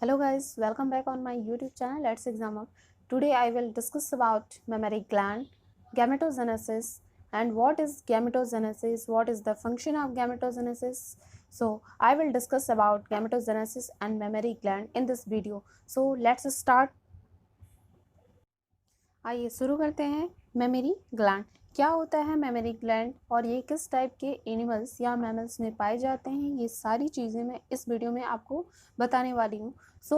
Hello guys, welcome back on my YouTube channel. Let's exam up. Today I will discuss about mammary gland, gametogenesis, and what is gametogenesis, what is the function of gametogenesis. So I will discuss about gametogenesis and mammary gland in this video. So let's start. आइए शुरू करते हैं। Memory gland क्या होता है? Memory gland और ये किस टाइप के एनिमल्स या मैमल्स में पाए जाते हैं, ये सारी चीज़ें मैं इस वीडियो में आपको बताने वाली हूँ। सो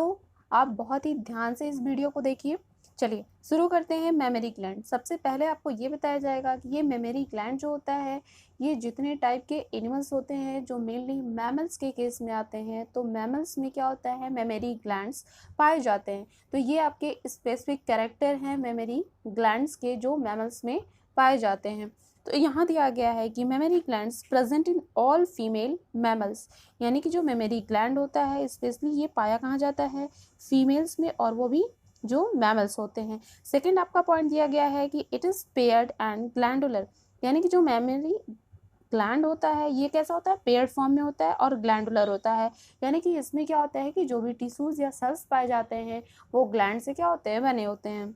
आप बहुत ही ध्यान से इस वीडियो को देखिए। चलिए शुरू करते हैं। मेमोरी ग्लैंड, सबसे पहले आपको ये बताया जाएगा कि ये मेमोरी ग्लैंड जो होता है, ये जितने टाइप के एनिमल्स होते हैं जो मेनली मैमल्स के केस में आते हैं, तो मैमल्स में क्या होता है, मेमोरी ग्लैंड्स पाए जाते हैं। तो ये आपके स्पेसिफिक कैरेक्टर हैं मेमोरी ग्लैंड्स के जो मैमल्स में पाए जाते हैं। तो यहाँ दिया गया है कि mammary glands present in all female mammals, यानी कि जो मेमोरी ग्लैंड होता है स्पेशली ये पाया कहाँ जाता है, फीमेल्स में, और वो भी जो मैमल्स होते हैं। सेकेंड आपका पॉइंट दिया गया है कि it is paired and glandular, यानी कि जो मेमोरी ग्लैंड होता है ये कैसा होता है, पेयर्ड फॉर्म में होता है और ग्लैंडुलर होता है, यानी कि इसमें क्या होता है कि जो भी टिश्यूज या सेल्स पाए जाते हैं वो ग्लैंड से क्या होते हैं, बने होते हैं।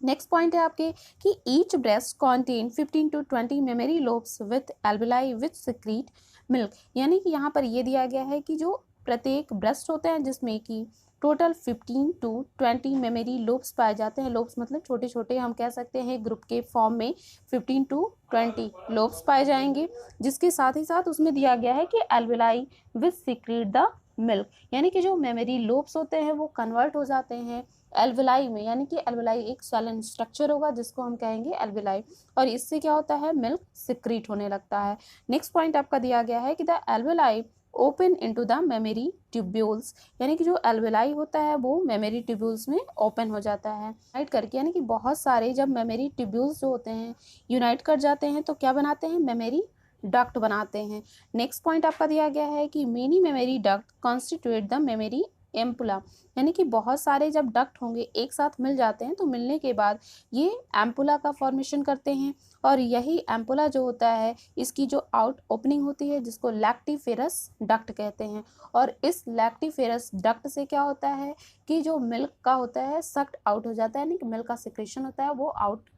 नेक्स्ट पॉइंट है आपके कि each breast contain 15 to 20 memory lobes with alveoli which secrete milk, यानी कि यहाँ पर ये दिया गया है कि जो प्रत्येक ब्रेस्ट होते हैं जिसमें कि टोटल 15 to 20 मेमोरी लोब्स पाए जाते हैं। लोब्स मतलब छोटे छोटे, हम कह सकते हैं ग्रुप के फॉर्म में 15 to 20 लोब्स पाए जाएंगे, जिसके साथ ही साथ उसमें दिया गया है कि alveoli which secrete the milk, यानी कि जो मेमोरी लोब्स होते हैं वो कन्वर्ट हो जाते हैं एल्वेलाई में, यानी कि एल्वेलाई एक सॉलिड स्ट्रक्चर होगा जिसको हम कहेंगे एल्वेलाई, और इससे क्या होता है, मिल्क सिक्रीट होने लगता है। नेक्स्ट पॉइंट आपका दिया गया है कि the alveoli open into the mammary tubules, यानी कि जो एल्वेलाई होता है वो मेमोरी ट्यूब्यूल्स में ओपन हो जाता है यूनाइट करके, यानी कि बहुत सारे जब मेमोरी ट्यूब्यूल्स जो होते हैं यूनाइट कर जाते हैं तो क्या बनाते हैं, मेमोरी डक्ट बनाते हैं। नेक्स्ट पॉइंट आपका दिया गया है कि many memory duct constitute the mammary ampulla, यानी कि बहुत सारे जब डक्ट होंगे एक साथ मिल जाते हैं तो मिलने के बाद ये एम्पुला का फॉर्मेशन करते हैं, और यही एम्पुला जो होता है इसकी जो आउट ओपनिंग होती है जिसको लैक्टिफेरस डक्ट कहते हैं, और इस लैक्टिफेरस डक्ट से क्या होता है कि जो मिल्क का होता है सक्ट आउट हो जाता है, यानी कि मिल्क का सिक्रेशन होता है वो आउट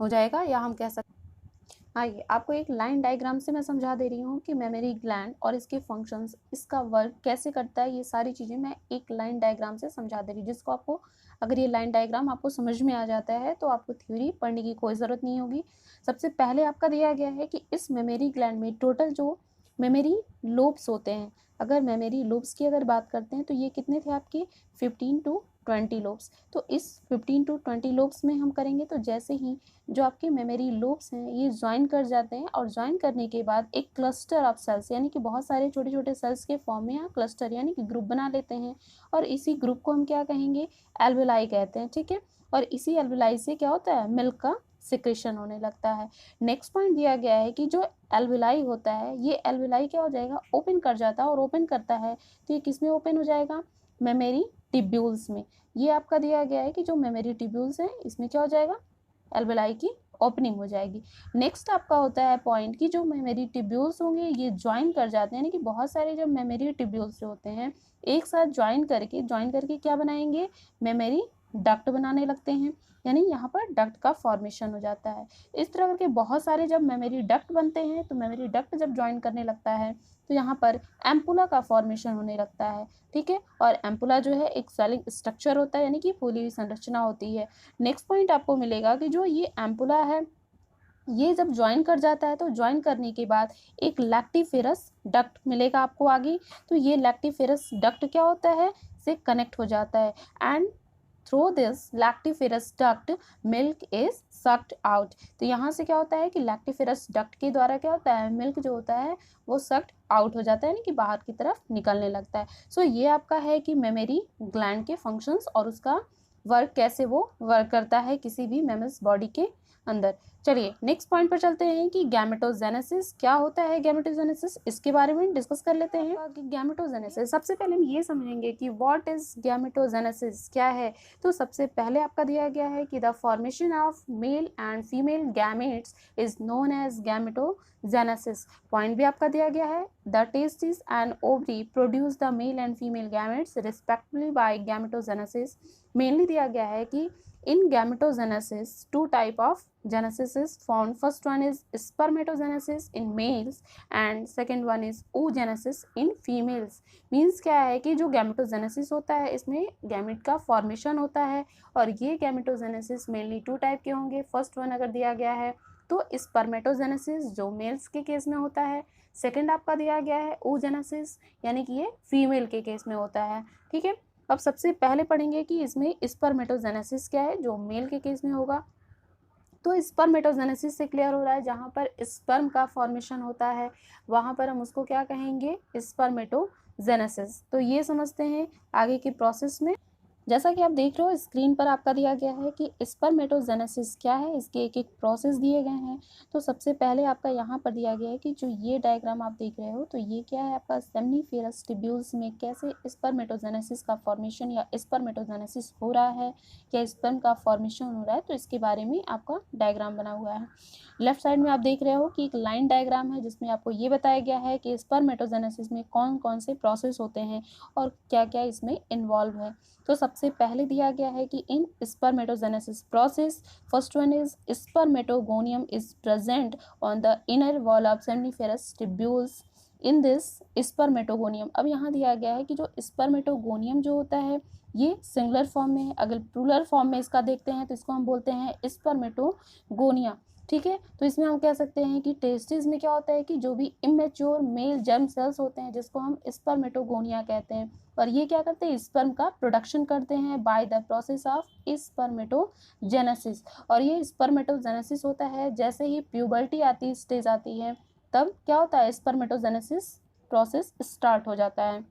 हो जाएगा, या हम कह सकते। आइए आपको एक लाइन डायग्राम से मैं समझा दे रही हूँ कि मेमोरी ग्लैंड और इसके फंक्शंस, इसका वर्क कैसे करता है, ये सारी चीज़ें मैं एक लाइन डायग्राम से समझा दे रही हूँ, जिसको आपको, अगर ये लाइन डायग्राम आपको समझ में आ जाता है तो आपको थ्योरी पढ़ने की कोई ज़रूरत नहीं होगी। सबसे पहले आपका दिया गया है कि इस मेमोरी ग्लैंड में टोटल जो मेमोरी लोब्स होते हैं, अगर मेमोरी लोब्स की अगर बात करते हैं तो ये कितने थे आपके, 15 to 20 लोब्स। तो इस 15 to 20 लोब्स में हम करेंगे तो जैसे ही जो आपके मेमोरी लोब्स हैं ये ज्वाइन कर जाते हैं, और ज्वाइन करने के बाद एक क्लस्टर ऑफ सेल्स, यानी कि बहुत सारे छोटे छोटे सेल्स के फॉर्म में यहाँ क्लस्टर यानी कि ग्रुप बना लेते हैं, और इसी ग्रुप को हम क्या कहेंगे, एल्वेलाई कहते हैं, ठीक है। और इसी एल्वेलाई से क्या होता है, मिल्क का सिक्रेशन होने लगता है। नेक्स्ट पॉइंट दिया गया है कि जो एल्वेलाई होता है ये एल्वेलाई क्या हो जाएगा, ओपन कर जाता है, और ओपन करता है तो ये किस में ओपन हो जाएगा, मेमोरी ट्यूब्यूल्स में। ये आपका दिया गया है कि जो मेमोरी ट्यूब्यूल्स हैं इसमें क्या हो जाएगा, एल्वेलाई की ओपनिंग हो जाएगी। नेक्स्ट आपका होता है पॉइंट कि जो मेमोरी ट्यूब्यूल्स होंगे ये ज्वाइन कर जाते हैं, यानी कि बहुत सारे जब मेमोरी ट्यूब्यूल्स जो होते हैं एक साथ ज्वाइन करके क्या बनाएंगे, मेमोरी डक्ट बनाने लगते हैं, यानी यहाँ पर डक्ट का फॉर्मेशन हो जाता है। इस तरह करके बहुत सारे जब मेमोरी डक्ट बनते हैं तो मेमोरी डक्ट जब ज्वाइन करने लगता है तो यहाँ पर एम्पुला का फॉर्मेशन होने लगता है, ठीक है। और एम्पुला जो है एक सेलिंग स्ट्रक्चर होता है, यानी कि फूली हुई संरचना होती है। नेक्स्ट पॉइंट आपको मिलेगा कि जो ये एम्पुला है ये जब ज्वाइन कर जाता है तो ज्वाइन करने के बाद एक लैक्टिफेरस डक्ट मिलेगा आपको आगे, तो ये लैक्टिफेरस डक्ट क्या होता है, से कनेक्ट हो जाता है, and through this lactiferous duct milk is sucked out. तो यहाँ से क्या होता है कि लैक्टिफेरस डक्ट के द्वारा क्या होता है, मिल्क जो होता है वो सक्ड आउट हो जाता है, यानी कि बाहर की तरफ निकलने लगता है। सो ये आपका है कि मेमोरी ग्लैंड के फंक्शंस और उसका वर्क कैसे वो वर्क करता है किसी भी मैमल्स बॉडी के अंदर। चलिए नेक्स्ट पॉइंट पर चलते हैं कि गैमेटोजेनेसिस क्या होता है। गैमेटोजेनेसिस इसके बारे में डिस्कस कर लेते हैं कि गैमेटोजेनेसिस, सबसे पहले हम ये समझेंगे कि व्हाट इज गैमेटोजेनेसिस, क्या है। तो सबसे पहले आपका दिया गया है कि the formation of male and female gametes is known as gametogenesis. Point भी आपका दिया गया है, the testis and ovary produce the male and female gametes respectively by gametogenesis. Mainly दिया गया है कि in gametogenesis two type of genesis is found. First one is spermatogenesis in males and second one is oogenesis in females. Means क्या है कि जो gametogenesis होता है इसमें गैमेट का फॉर्मेशन होता है और ये गैमेटोजेनेसिस मेनली टू टाइप के होंगे। फर्स्ट वन अगर दिया गया है तो स्पर्मेटोजेनेसिस जो मेल्स के केस में होता है, सेकेंड आपका दिया गया है oogenesis यानी कि ये फीमेल के केस में होता है। ठीक है, अब सबसे पहले पढ़ेंगे कि इसमें स्पर्मेटोजेनेसिस क्या है जो मेल के केस में होगा। तो स्पर्मेटोजेनेसिस से क्लियर हो रहा है जहाँ पर स्पर्म का फॉर्मेशन होता है वहाँ पर हम उसको क्या कहेंगे, स्पर्मेटोजेनेसिस। तो ये समझते हैं आगे की प्रोसेस में। जैसा कि आप देख रहे हो स्क्रीन पर आपका दिया गया है कि स्पर्मेटोजेनेसिस क्या है, इसके एक एक प्रोसेस दिए गए हैं। तो सबसे पहले आपका यहाँ पर दिया गया है कि जो ये डायग्राम आप देख रहे हो तो ये क्या है आपका सेमनीफेरस टिब्यूल्स में कैसे स्पर्मेटोजेनेसिस का फॉर्मेशन या स्पर्मेटोजेनेसिस हो रहा है या स्पर्म का फॉर्मेशन हो रहा है, तो इसके बारे में आपका डायग्राम बना हुआ है। लेफ्ट साइड में आप देख रहे हो कि एक लाइन डायग्राम है जिसमें आपको ये बताया गया है कि स्पर्मेटोजेनेसिस में कौन कौन से प्रोसेस होते हैं और क्या क्या इसमें इन्वॉल्व है। तो सबसे पहले दिया गया है कि in spermatogenesis process first one is spermatogonium is present on the inner wall of seminiferous tubules in this spermatogonium. अब यहाँ दिया गया है कि जो स्पर्मेटोगोनियम जो होता है ये सिंगुलर फॉर्म में है, अगर प्लूरल फॉर्म में इसका देखते हैं तो इसको हम बोलते हैं स्पर्मेटोगोनिया। ठीक है, तो इसमें हम कह सकते हैं कि टेस्टिस में क्या होता है कि जो भी इमेच्योर मेल जर्म सेल्स होते हैं जिसको हम स्पर्मेटोगोनिया कहते हैं, और ये क्या करते हैं स्पर्म का प्रोडक्शन करते हैं by the process of spermatogenesis. और ये स्पर्मेटोजेनेसिस होता है जैसे ही प्यूबर्टी आती स्टेज आती है तब क्या होता है स्पर्मेटोजेनेसिस प्रोसेस स्टार्ट हो जाता है।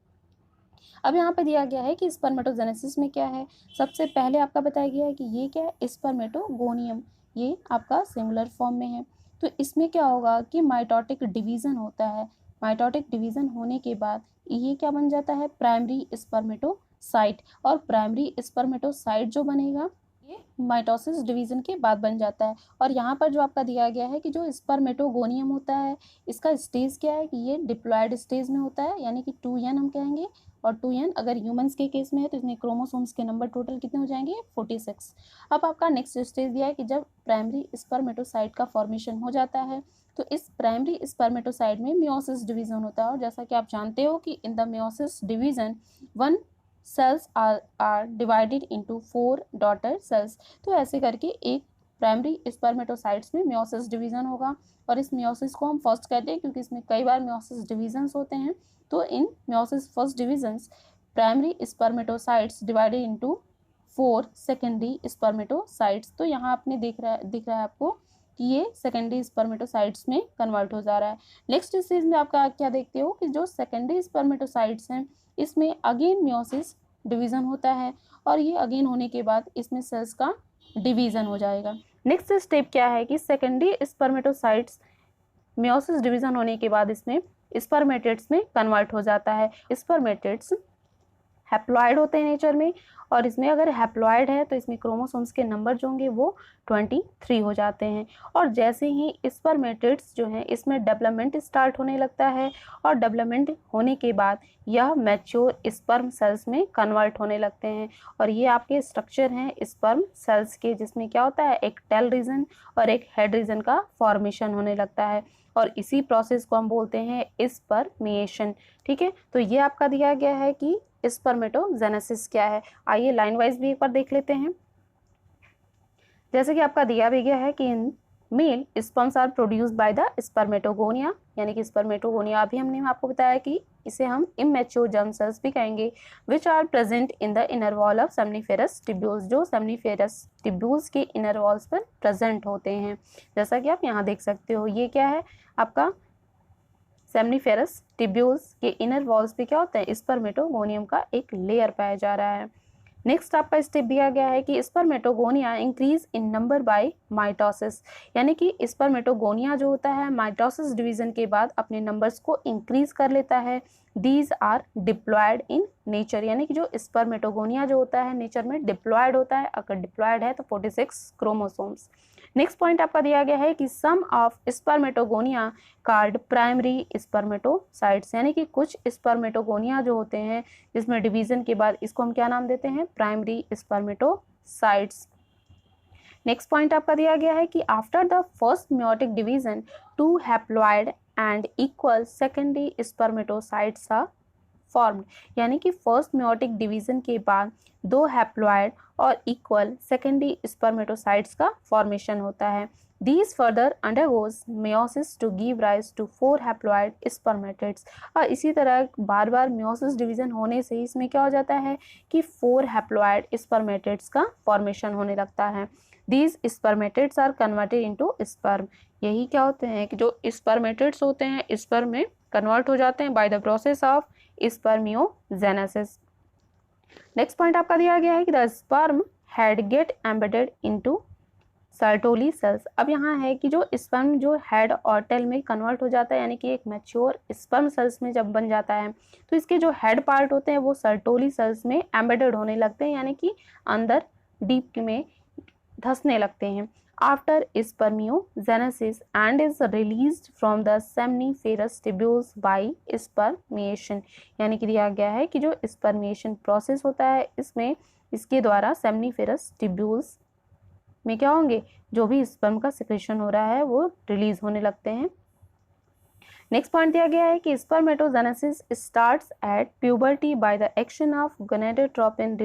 अब यहाँ पे दिया गया है कि स्पर्मेटोजेनेसिस में क्या है, सबसे पहले आपका बताया गया है कि ये क्या है स्पर्मेटोगोनियम, ये आपका सिंगुलर फॉर्म में है। तो इसमें क्या होगा कि माइटोटिक डिवीजन होता है, माइटोटिक डिवीजन होने के बाद ये क्या बन जाता है प्राइमरी स्पर्मेटोसाइट, और प्राइमरी स्पर्मेटोसाइट जो बनेगा ये माइटोसिस डिवीजन के बाद बन जाता है। और यहाँ पर जो आपका दिया गया है कि जो स्पर्मेटोगोनियम होता है इसका स्टेज क्या है कि ये डिप्लॉयड स्टेज में होता है, यानी कि 2n हम कहेंगे, और 2n अगर ह्यूमंस के केस में है तो इसमें क्रोमोसोम्स के नंबर टोटल कितने हो जाएंगे 46। अब आपका नेक्स्ट स्टेज दिया है कि जब प्राइमरी स्पर्मेटोसाइट का फॉर्मेशन हो जाता है तो इस प्राइमरी स्पर्मेटोसाइट में मियोसिस डिवीजन होता है, और जैसा कि आप जानते हो कि in the meiosis division one cells are divided into 4 daughter cells. तो ऐसे करके एक प्राइमरी स्पर्मेटोसाइट्स में मियोसिस डिवीजन होगा, और इस मियोसिस को हम फर्स्ट कहते हैं क्योंकि इसमें कई बार मियोसिस डिवीजन्स होते हैं। तो इन meiosis first divisions primary spermatocytes divided into 4 secondary spermatocytes. तो यहाँ आपने दिख रहा है आपको कि ये सेकेंडरी स्पर्मेटोसाइट्स में कन्वर्ट हो जा रहा है। नेक्स्ट स्टेज में आपका क्या देखते हो कि जो सेकेंडरी स्पर्मेटोसाइट्स हैं इसमें अगेन मियोसिस डिवीजन होता है, और ये अगेन होने के बाद इसमें सेल्स का डिवीजन हो जाएगा। नेक्स्ट स्टेप क्या है कि सेकेंडरी स्पर्मेटोसाइट्स मियोसिस डिवीजन होने के बाद इसमें स्पर्मेटेड्स में कन्वर्ट हो जाता है। स्पर्मेटेड्स हैप्लॉइड होते हैं नेचर में, और इसमें अगर हैप्लॉइड है तो इसमें क्रोमोसोम्स के नंबर जो होंगे वो 23 हो जाते हैं। और जैसे ही स्पर्मेटेड्स जो हैं इसमें डेवलपमेंट स्टार्ट होने लगता है, और डेवलपमेंट होने के बाद यह मैच्योर स्पर्म सेल्स में कन्वर्ट होने लगते हैं। और ये आपके स्ट्रक्चर हैं स्पर्म सेल्स के, जिसमें क्या होता है एक टेल रीजन और एक हेड रीजन का फॉर्मेशन होने लगता है, और इसी प्रोसेस को हम बोलते हैं स्पर्मिएशन। ठीक है, तो ये आपका दिया गया है कि स्पर्मेटोजेनेसिस क्या है। आइए लाइन वाइज भी एक बार देख लेते हैं। जैसे कि आपका दिया भी गया है कि in male sperms are produced by the spermatogonia, यानी कि स्पर्मेटोगोनिया अभी हमने आपको बताया कि इसे हम इमेच्योर जर्म सेल्स भी कहेंगे, which are present in the inner wall of seminiferous tubules, जो सेमनीफेरस टिब्यूल्स के इनर वॉल्स पर प्रेजेंट होते हैं। जैसा कि आप यहाँ देख सकते हो ये क्या है आपका सेमनीफेरस टिब्यूल्स के इनर वॉल्स पे क्या होता है स्पर्मेटोगोनियम का एक लेयर पाया जा रहा है। नेक्स्ट आपका स्टेप दिया गया है कि spermatogonia increase in number by mitosis, यानी कि स्पर्मेटोगोनिया जो होता है माइटोसिस डिवीजन के बाद अपने नंबर्स को इंक्रीज कर लेता है। These are diploid in nature, यानी कि जो स्पर्मेटोगोनिया जो होता है नेचर में डिप्लॉयड होता है, अगर डिप्लॉयड है तो 46 क्रोमोसोम्स। नेक्स्ट पॉइंट आपका दिया गया है कि some of spermatogonia card primary spermatocytes, यानी कि कुछ स्पर्मेटोगोनिया जो होते हैं जिसमें डिवीजन के बाद इसको हम क्या नाम देते हैं, प्राइमरी स्पर्मेटोसाइट्स। नेक्स्ट पॉइंट आपका दिया गया है कि after the first meiotic division 2 haploid and equal secondary spermatocytes are formed, यानी कि फर्स्ट मेयोटिक डिवीजन के बाद 2 हैप्लॉइड और इक्वल सेकेंडरी स्पर्मेटोसाइट्स का फॉर्मेशन होता है। These further undergoes meiosis to give rise to 4 haploid spermatids। और इसी तरह बार बार meiosis डिवीजन होने से इसमें क्या हो जाता है कि 4 haploid spermatids का फॉर्मेशन होने लगता है। These spermatids are converted into sperm। यही क्या होते हैं कि जो spermatids होते हैं sperm में कन्वर्ट हो जाते हैं by the process of spermiogenesis। Next point आपका दिया गया है कि the sperm head get embedded into Sertoli cells. अब यहाँ है कि जो स्पर्म जो हेड और टेल में कन्वर्ट हो जाता है, यानी कि एक मैच्योर स्पर्म सेल्स में जब बन जाता है तो इसके जो हेड पार्ट होते हैं वो सर्टोली सेल्स में एम्बेडेड होने लगते हैं, यानी कि अंदर डीप में धंसने लगते हैं। After spermiogenesis and is released from the seminiferous tubules by spermiation, यानी कि दिया गया है कि जो स्पर्मिएशन प्रोसेस होता है इसमें इसके द्वारा सेमनीफेरस टिब्यूल्स में क्या होंगे, जो भी स्पर्म का सिक्रेशन हो रहा है वो रिलीज होने लगते हैं। नेक्स्ट पॉइंट दिया गया है कि spermatogenesis starts at puberty by the action of gonadotropin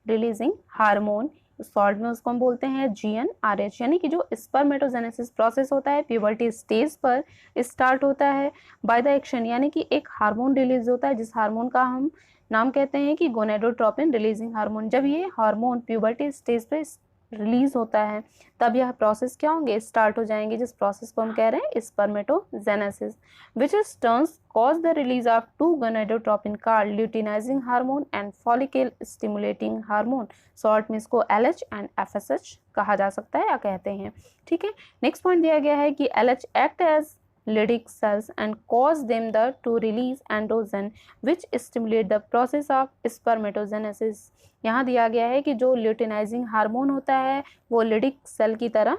releasing hormone, short में उसको हम बोलते हैं GnRH, यानी कि जो स्पर्मेटोजेनेसिस प्रोसेस होता है प्यूबर्टी स्टेज पर स्टार्ट होता है बाय द एक्शन, यानी कि एक हार्मोन रिलीज होता है जिस हार्मोन का हम नाम कहते हैं कि गोनेडोट्रोपिन रिलीजिंग हार्मोन। जब ये हार्मोन प्यूबर्टी स्टेज पे रिलीज होता है तब यह प्रोसेस क्या होंगे, स्टार्ट हो जाएंगे, जिस प्रोसेस को हम कह रहे हैं spermatogenesis, which is turns cause the release of 2 gonadotropin called luteinizing hormone and follicle stimulating hormone. Short में इसको LH एंड FSH कहा जा सकता है या कहते हैं। ठीक है, नेक्स्ट पॉइंट दिया गया है कि LH act as Leydig cells and cause them to release androgen which stimulate the process of spermatogenesis। यहाँ दिया गया है कि जो ल्यूटिनाइजिंग हार्मोन होता है वो Leydig सेल की तरह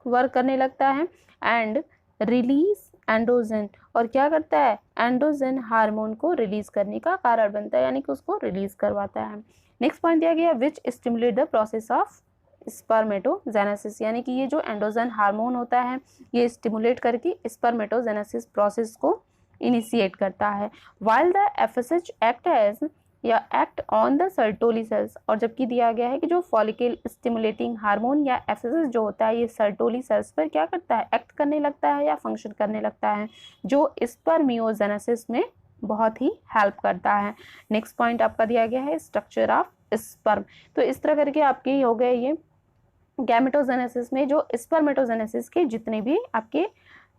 वर्क करने लगता है एंड रिलीज एंड्रोजन, और क्या करता है, एंड्रोजन हार्मोन को रिलीज करने का कारण बनता है, यानी कि उसको रिलीज करवाता है। नेक्स्ट पॉइंट दिया गया which stimulate the process of spermatogenesis, यानी कि ये जो एंड्रोजन हार्मोन होता है ये स्टिमुलेट करके स्पर्मेटोजेनेसिस प्रोसेस को इनिशिएट करता है। While the FSH act as या act on the Sertoli cells, और जबकि दिया गया है कि जो फॉलिकल स्टिमुलेटिंग हार्मोन या FSH जो होता है ये सर्टोली सेल्स पर क्या करता है, एक्ट करने लगता है या फंक्शन करने लगता है, जो स्पर्मियोजेनेसिस में बहुत ही हेल्प करता है। नेक्स्ट पॉइंट आपका दिया गया है स्ट्रक्चर ऑफ स्पर्म। तो इस तरह करके आपके हो गए ये गैमेटोजेनेसिस में जो स्पर्मेटोजेनेसिस के जितने भी आपके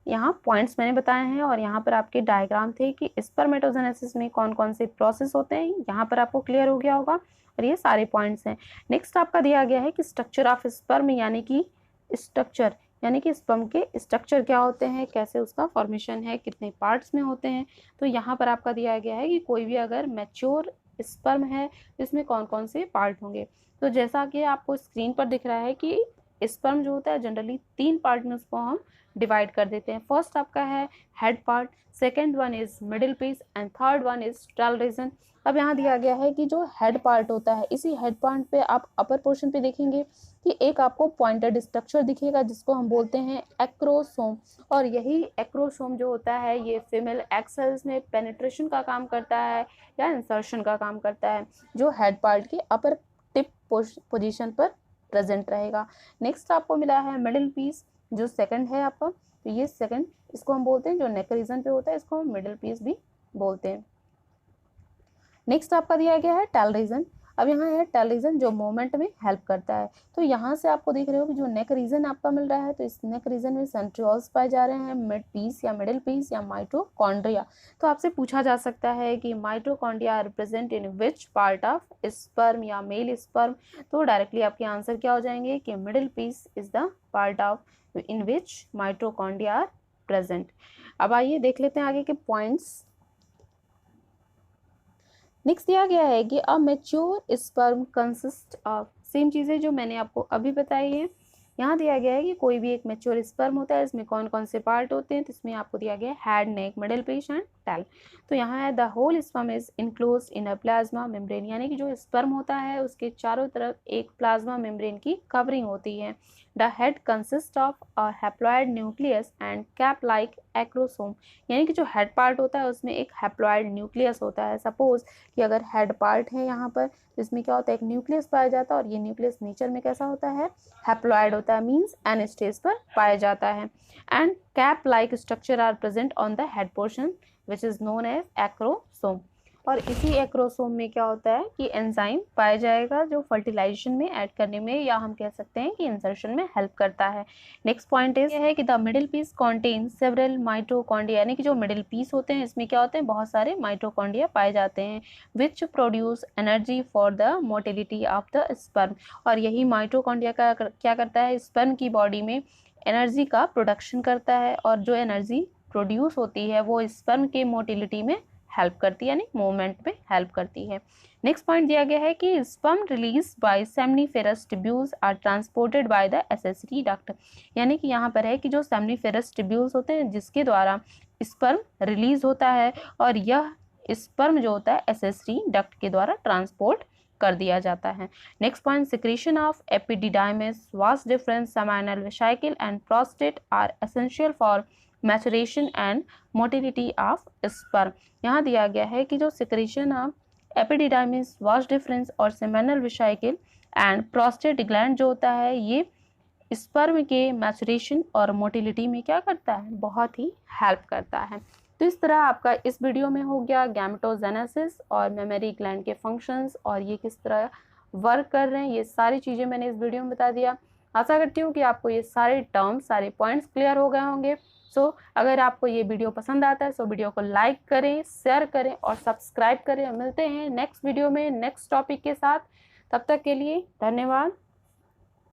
यहाँ पॉइंट्स मैंने बताए हैं, और यहाँ पर आपके डायग्राम थे कि स्पर्मेटोजेनेसिस में कौन कौन से प्रोसेस होते हैं, यहाँ पर आपको क्लियर हो गया होगा, और ये सारे पॉइंट्स हैं। नेक्स्ट आपका दिया गया है कि स्ट्रक्चर ऑफ स्पर्म, यानी कि स्ट्रक्चर, यानी कि स्पर्म के स्ट्रक्चर क्या होते हैं, कैसे उसका फॉर्मेशन है, कितने पार्ट्स में होते हैं। तो यहाँ पर आपका दिया गया है कि कोई भी अगर मैच्योर स्पर्म है इसमें कौन कौन से पार्ट होंगे। तो जैसा कि आपको स्क्रीन पर दिख रहा है कि स्पर्म जो होता है जनरली 3 पार्ट में उसको हम डिवाइड कर देते हैं। फर्स्ट आपका है head part, second one is middle piece and third one is tail region. अब यहाँ दिया गया है कि जो हेड पार्ट होता है इसी हेड पार्ट पे आप अपर पोर्शन पे देखेंगे कि एक आपको पॉइंटेड स्ट्रक्चर दिखेगा जिसको हम बोलते हैं एक्रोसोम, और यही एक्रोसोम जो होता है ये फीमेल एग सेल्स में पेनिट्रेशन का काम करता है या इंसर्शन का काम करता है, जो हेड पार्ट के अपर टिप पोजीशन पर प्रेजेंट रहेगा। नेक्स्ट आपको मिला है मिडिल पीस जो सेकंड है आपका, तो ये सेकंड इसको हम बोलते हैं, जो नेक रीजन पे होता है इसको हम मिडिल पीस भी बोलते हैं। नेक्स्ट आपका दिया गया है टेल रीजन। अब यहाँ है टेल रीजन जो मूवमेंट में हेल्प करता है। तो यहाँ से आपको देख रहे हो कि जो नेक रीजन आपका मिल रहा है, तो इस नेक रीजन में सेंट्रियोल्स पाए जा रहे हैं, मिड पीस या मिडिल पीस या माइटोकॉन्ड्रिया। तो आपसे पूछा जा सकता है कि mitochondria represent in which part of sperm या मेल स्पर्म। तो डायरेक्टली आपके आंसर क्या हो जाएंगे कि middle piece is the part of in which mitochondria are present. अब आइए देख लेते हैं आगे के पॉइंट्स। नेक्स्ट दिया गया है कि a mature sperm consist of, same चीज़ें जो मैंने आपको अभी बताई है। यहाँ दिया गया है कि कोई भी एक मैच्योर स्पर्म होता है, इसमें कौन कौन से पार्ट होते हैं, तो इसमें आपको दिया गया है head, neck, middle piece and tail. तो यहाँ है the whole sperm is enclose in a plasma membrane, यानी कि जो स्पर्म होता है उसके चारों तरफ एक प्लाज्मा मेम्ब्रेन की कवरिंग होती है। The head consist of a haploid nucleus and cap like acrosome, यानी कि जो हेड पार्ट होता है उसमें एक हैप्लॉइड न्यूक्लियस होता है। सपोज कि अगर हेड पार्ट है यहाँ पर, इसमें क्या होता है, एक न्यूक्लियस पाया जाता है, और ये न्यूक्लियस नेचर में कैसा होता है, हैप्लॉइड होता है, मींस एन स्टेज पर पाया जाता है। And cap like structure are present on the head portion which is known as acrosome. और इसी एक्रोसोम में क्या होता है कि एंजाइम पाया जाएगा जो फर्टिलाइजेशन में ऐड करने में, या हम कह सकते हैं कि इंसर्शन में हेल्प करता है। नेक्स्ट पॉइंट इज है कि the middle piece contain several mitochondria, यानी कि जो मिडिल पीस होते हैं इसमें क्या होते हैं, बहुत सारे माइटोकॉन्ड्रिया पाए जाते हैं, which produce energy for the motility of the sperm. और यही माइटोकॉन्ड्रिया का क्या करता है, स्पर्म की बॉडी में एनर्जी का प्रोडक्शन करता है, और जो एनर्जी प्रोड्यूस होती है वो स्पर्म के मोटिलिटी में हेल्प करती है, यानी मूवमेंट में हेल्प करती है। नेक्स्ट पॉइंट दिया गया है कि sperm release by seminiferous tubules are transported by the accessory duct, यानी कि यहाँ पर है कि जो सेमनीफेरस ट्यूब्यूल्स होते हैं जिसके द्वारा स्पर्म रिलीज होता है, और यह स्पर्म जो होता है एसेसरी डक्ट के द्वारा ट्रांसपोर्ट कर दिया जाता है। Next point, secretion of epididymis, vas deferens, seminal vesicle and prostate are essential for maturation and motility of sperm. यहाँ दिया गया है कि जो secretion of epididymis, vas deferens और seminal vesicle and prostate gland जो होता है, ये स्पर्म के मैचुरेशन और मोटिलिटी में क्या करता है, बहुत ही हेल्प करता है। तो इस तरह आपका इस वीडियो में हो गया गैमेटोजेनेसिस और मेमोरी ग्लैंड के फंक्शंस और ये किस तरह वर्क कर रहे हैं, ये सारी चीज़ें मैंने इस वीडियो में बता दिया। आशा करती हूँ कि आपको ये सारे टर्म्स, सारे पॉइंट्स क्लियर हो गए होंगे। सो अगर आपको ये वीडियो पसंद आता है तो वीडियो को लाइक करें, शेयर करें और सब्सक्राइब करें। मिलते हैं नेक्स्ट वीडियो में नेक्स्ट टॉपिक के साथ। तब तक के लिए धन्यवाद।